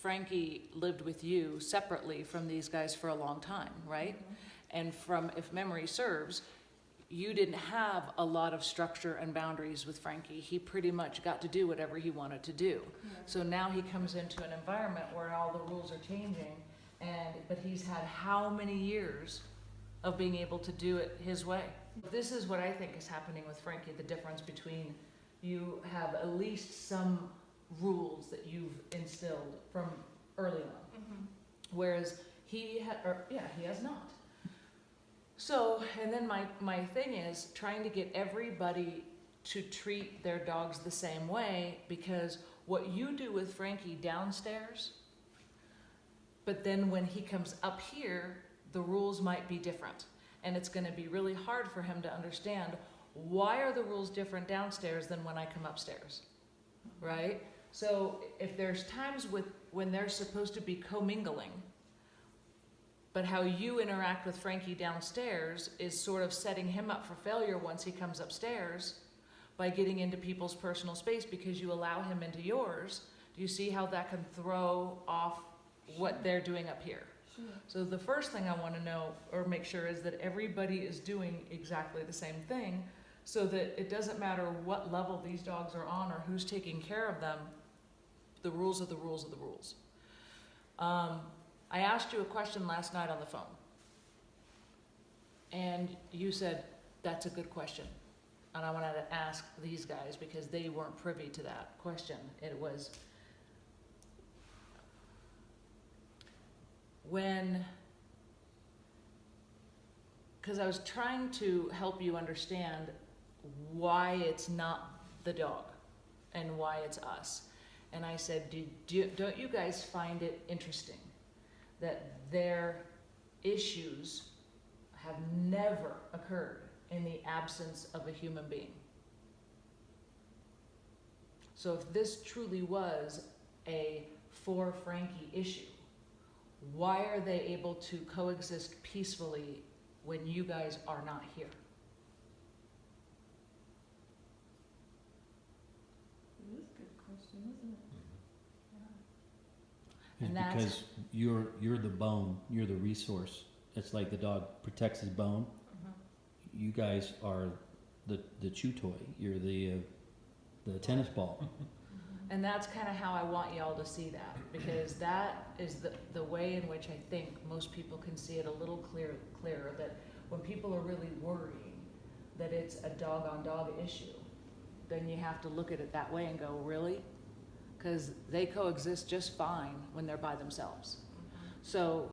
Frankie lived with you separately from these guys for a long time, right? And from, if memory serves, you didn't have a lot of structure and boundaries with Frankie. He pretty much got to do whatever he wanted to do. So now he comes into an environment where all the rules are changing, but he's had how many years of being able to do it his way? This is what I think is happening with Frankie, the difference between you have at least some rules that you've instilled from early on, whereas he has not. So, and then my thing is trying to get everybody to treat their dogs the same way, because what you do with Frankie downstairs, but then when he comes up here, the rules might be different. And it's gonna be really hard for him to understand, why are the rules different downstairs than when I come upstairs, right? So if there's times when they're supposed to be commingling, but how you interact with Frankie downstairs is sort of setting him up for failure once he comes upstairs by getting into people's personal space because you allow him into yours. Do you see how that can throw off what they're doing up here? Sure. So the first thing I want to know or make sure is that everybody is doing exactly the same thing, so that it doesn't matter what level these dogs are on or who's taking care of them, the rules are the rules are the rules. I asked you a question last night on the phone, and you said, that's a good question. And I wanted to ask these guys because they weren't privy to that question. It was, because I was trying to help you understand why it's not the dog and why it's us. And I said, don't you guys find it interesting that their issues have never occurred in the absence of a human being? So if this truly was a for Frankie issue, why are they able to coexist peacefully when you guys are not here? It is a good question, isn't it? And It's that's- because you're the bone, you're the resource. It's like the dog protects his bone. You guys are the chew toy. You're the tennis ball. And that's kind of how I want y'all to see that, because that is the way in which I think most people can see it a little clearer, that when people are really worrying that it's a dog-on-dog issue, then you have to look at it that way and go, really? Because they coexist just fine when they're by themselves. So